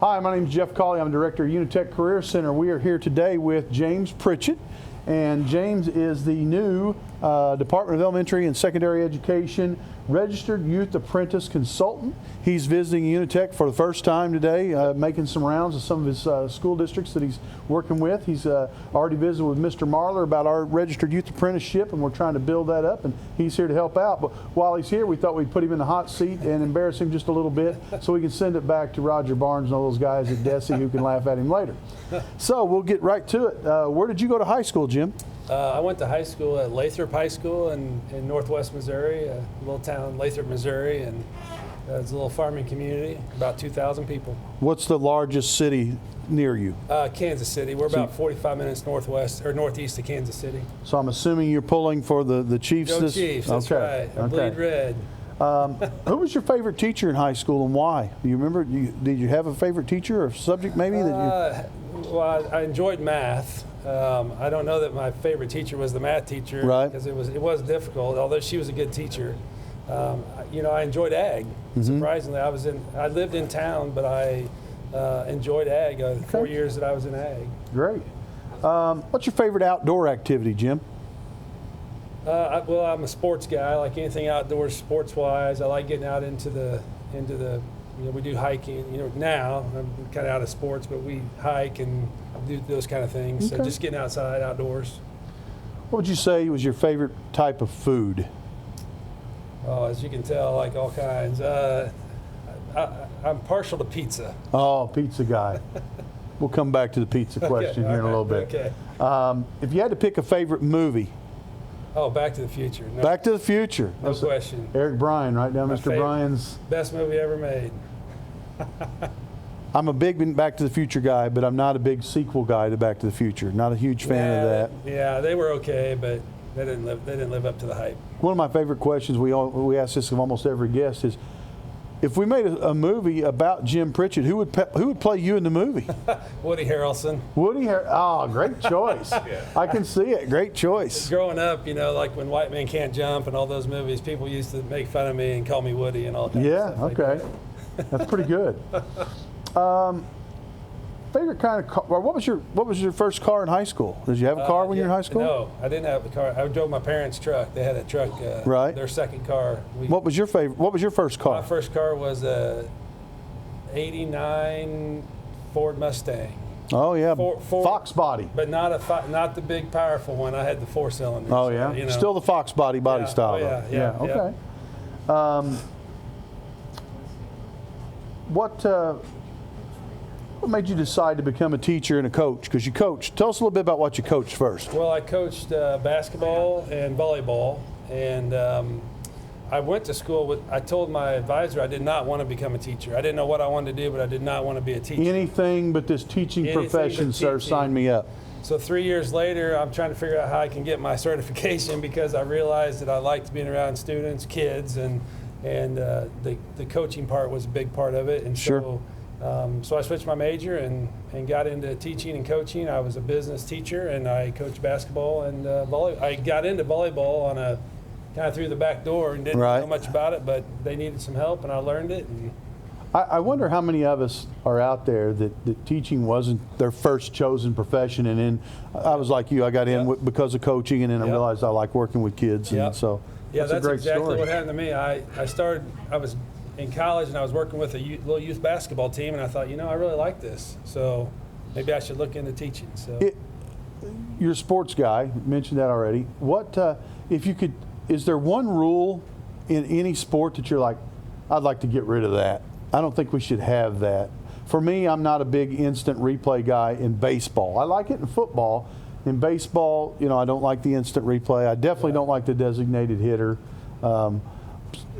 Hi, my name is Jeff Cawley. I'm Director of UniTec Career Center. We are here today with James Pritchett, and James is the new Department of Elementary and Secondary Education Registered Youth Apprentice Consultant. He's visiting UniTec for the first time today, making some rounds of some of his school districts that he's working with. He's already visited with Mr. Marler about our Registered Youth Apprenticeship, and we're trying to build that up, and he's here to help out. But while he's here, we thought we'd put him in the hot seat and embarrass him just a little bit so we can send it back to Roger Barnes and all those guys at DESE who can laugh at him later. So we'll get right to it. Where did you go to high school, Jim? I went to high school at Lathrop High School in northwest Missouri, a little town, Lathrop, Missouri, and it's a little farming community, about 2,000 people. What's the largest city near you? Kansas City. We're about 45 minutes northeast of Kansas City. So I'm assuming you're pulling for the Chiefs. Go Chiefs, that's right. I bleed red. Who was your favorite teacher in high school and why? Do you remember? Did you have a favorite teacher or subject maybe? Well, I enjoyed math. I don't know that my favorite teacher was the math teacher, right? Because it was difficult. Although she was a good teacher, I enjoyed ag. Mm-hmm. Surprisingly, I lived in town, but I enjoyed ag. 4 years that I was in ag. Great. What's your favorite outdoor activity, Jim? Well, I'm a sports guy. I like anything outdoors, sports-wise. I like getting out into the. We do hiking. Now I'm kind of out of sports, but we hike and do those kind of things. Okay. So just getting outside, outdoors. What would you say was your favorite type of food? Oh, as you can tell, I like all kinds. I'm partial to pizza. Oh, pizza guy. We'll come back to the pizza question here in a little bit. Okay. If you had to pick a favorite movie. Oh, Back to the Future. No, Back to the Future. No question. Eric Bryan, right down Mr. Bryan's. Best movie ever made. I'm a big Back to the Future guy, but I'm not a big sequel guy to Back to the Future. Not a huge fan of that. Yeah, they were okay, but they didn't live up to the hype. One of my favorite questions we ask this of almost every guest is, if we made a movie about Jim Pritchett, who would play you in the movie? Woody Harrelson. Oh, great choice. Yeah. I can see it. Great choice. Growing up, like when White Man Can't Jump and all those movies, people used to make fun of me and call me Woody and all that. Yeah, okay. That's pretty good. Favorite kind of car? What was your first car in high school? Did you have a car when you were in high school? No, I didn't have a car. I drove my parents' truck. They had a truck. Right. Their second car. What was your favorite? What was your first car? My first car was a '89 Ford Mustang. Oh yeah, Fox body. But not the big powerful one. I had the 4-cylinder. Oh yeah, so, still the Fox body style. Oh, yeah. Okay. What made you decide to become a teacher and a coach? Because you coached. Tell us a little bit about what you coached first. Well, I coached basketball and volleyball, and I went to school I told my advisor I did not want to become a teacher. I didn't know what I wanted to do, but I did not want to be a teacher. Anything but this teaching profession, sir, sign me up. So 3 years later, I'm trying to figure out how I can get my certification because I realized that I liked being around students, kids, and the coaching part was a big part of it. And sure. So I switched my major and got into teaching and coaching. I was a business teacher, and I coached basketball and volleyball. I got into volleyball on a kind of through the back door and didn't know much about it, but they needed some help, and I learned it. And I wonder how many of us are out there that teaching wasn't their first chosen profession, and then I was like you. I got in because of coaching, and then I realized I like working with kids, and so that's a great exactly story. What happened to me. I was in college, and I was working with a little youth basketball team, and I thought, I really like this, so maybe I should look into teaching. So, you're a sports guy. You mentioned that already. What if you could? Is there one rule in any sport that you're like, I'd like to get rid of that? I don't think we should have that. For me, I'm not a big instant replay guy in baseball. I like it in football. In baseball, I don't like the instant replay. I definitely don't like the designated hitter.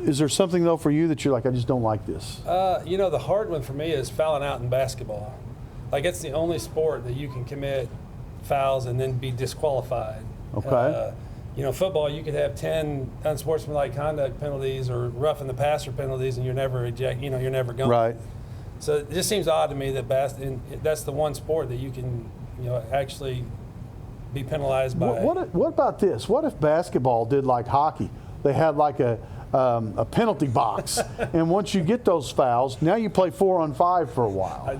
Is there something, though, for you that you're like, I just don't like this? The hard one for me is fouling out in basketball. Like, it's the only sport that you can commit fouls and then be disqualified. Okay. Football, you could have 10 unsportsmanlike conduct penalties or roughing the passer penalties, and you're never you're never going. Right. So it just seems odd to me that that's the one sport that you can, actually be penalized by. What about this? What if basketball did like hockey? They had like a a penalty box. And once you get those fouls, now you play 4-on-5 for a while.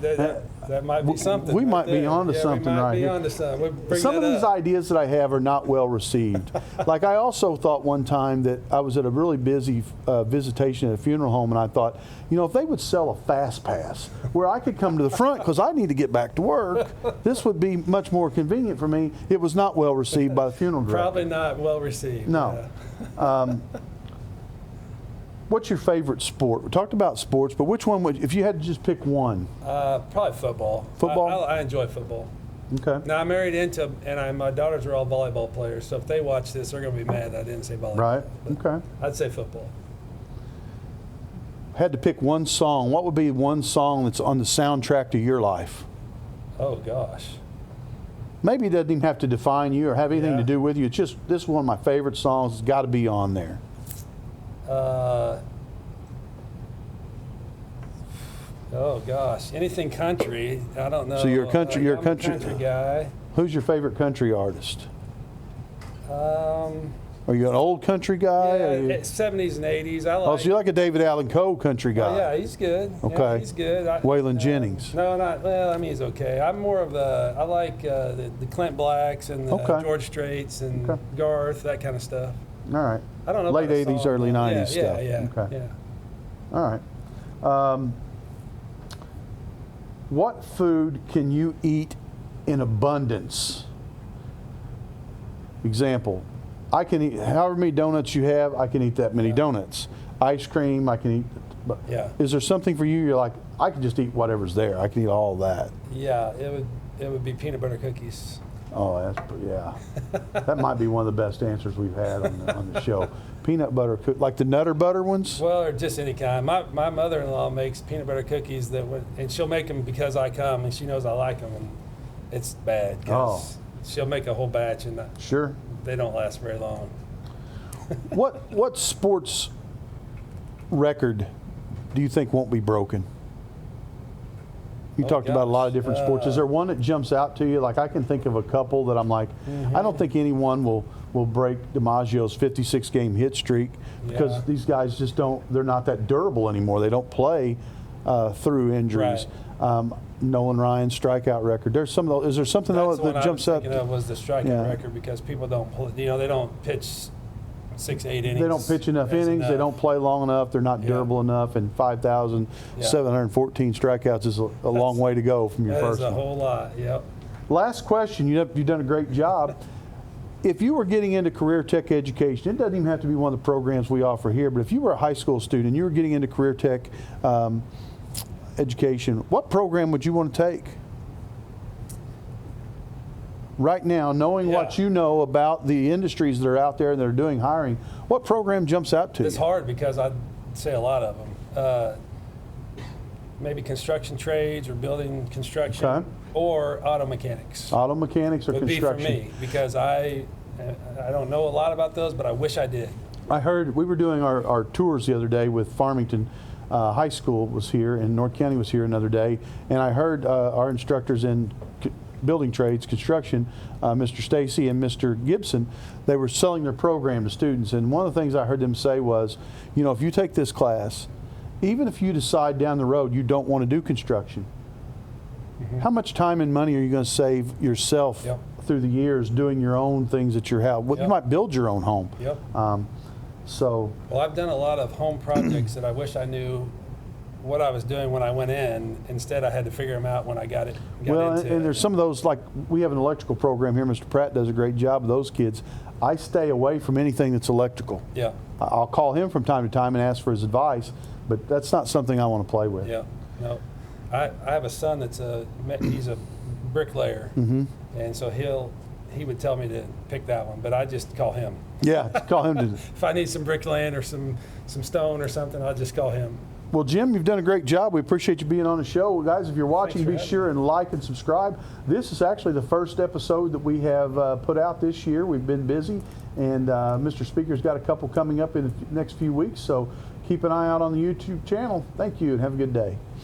That might be something. We right might be there. onto Yeah, something right here. We might be onto something. We'll bring Some that of these up. ideas that I have are not well received. Like I also thought one time that I was at a really busy visitation at a funeral home, and I thought, you know, if they would sell a fast pass where I could come to the front because I need to get back to work, this would be much more convenient for me. It was not well received by the funeral director. Probably not well received. No. What's your favorite sport? We talked about sports, but which one would, if you had to just pick one? Probably football. Football? I enjoy football. Okay. Now I'm married into, and my daughters are all volleyball players. So if they watch this, they're going to be mad that I didn't say volleyball. Right. But Okay. I'd say football. Had to pick one song. What would be one song that's on the soundtrack to your life? Oh gosh. Maybe it doesn't even have to define you or have anything to Yeah. do with you. It's just, this is one of my favorite songs. It's got to be on there. Oh gosh, anything country? I don't know. So you're a country. You're a I'm country. country guy. Who's your favorite country artist? Um, Are you an old country guy? yeah, Are you- 70s and 80s. I like. Oh, so you're like a David Allen Coe country guy. Oh, yeah, he's good. Okay. Yeah, he's good. Waylon Jennings. No, not well. I mean, he's okay. I'm more of the. I like the Clint Blacks and the Okay. George Straits and Okay. Garth, that kind of stuff. All right. I don't know. Late about a 80s, song, early though. 90s yeah, stuff. Yeah, Okay. yeah. All right. What food can you eat in abundance? Example, I can eat however many donuts you have, I can eat that many donuts. Ice cream, I can eat. But Yeah. is there something for you you're like, I can just eat whatever's there. I can eat all that. Yeah, it would be peanut butter cookies. Oh, yeah. That might be one of the best answers we've had on the show. Peanut butter, like the Nutter Butter ones? Well, or just any kind. My mother-in-law makes peanut butter cookies and she'll make them because I come and she knows I like them, and it's bad because she'll make a whole batch and Sure. they don't last very long. What sports record do you think won't be broken? You talked about a lot of different sports. Is there one that jumps out to you? Like I can think of a couple that I'm like, I don't think anyone will break DiMaggio's 56-game hit streak because these guys just don't. They're not that durable anymore. They don't play through injuries. Right. Nolan Ryan's strikeout record. There's some of those. Is there something That's else the one that jumps I out? was thinking of was the strikeout Yeah. record because people don't pull. They don't pitch 6, 8 innings. They don't pitch enough That's innings. They don't play long enough. They're not durable enough. And 5,714 strikeouts is a long way to go from your That first is a one. whole lot. Yep. Last question. You've done a great job. If you were getting into career tech education, it doesn't even have to be one of the programs we offer here, but if you were a high school student and you were getting into career tech education, what program would you want to take? Right now, knowing what you know about the industries that are out there and that are doing hiring, what program jumps out to It's you? hard because I'd say a lot of them. Maybe construction trades or building construction Okay. or auto mechanics Auto mechanics or would be construction? for me because I don't know a lot about those, but I wish I did. I heard we were doing our tours the other day with Farmington High School was here and North County was here another day, and I heard our instructors in building trades, construction, Mr. Stacy and Mr. Gibson, they were selling their program to students, and one of the things I heard them say was, you know, if you take this class, even if you decide down the road you don't want to do construction, how much time and money are you going to save yourself through the years doing your own things at your house? You might build your own home. Yep. Well, I've done a lot of home projects that I wish I knew what I was doing when I went in. Instead, I had to figure them out when I got into and there's some of those, like we have an electrical program here. Mr. Pratt does a great job of those kids. I stay away from anything that's electrical. Yeah. I'll call him from time to time and ask for his advice, but that's not something I want to play with. Yeah. No. I have a son he's a bricklayer, and so he would tell me to pick that one, but I just call him. Yeah, call him to. If I need some bricklaying or some stone or something, I'll just call him. Well, Jim, you've done a great job. We appreciate you being on the show. Well, guys, if you're watching, be having sure and like and subscribe. This is actually the first episode that we have put out this year. We've been busy, and Mr. Speaker's got a couple coming up in the next few weeks, so keep an eye out on the YouTube channel. Thank you, and have a good day.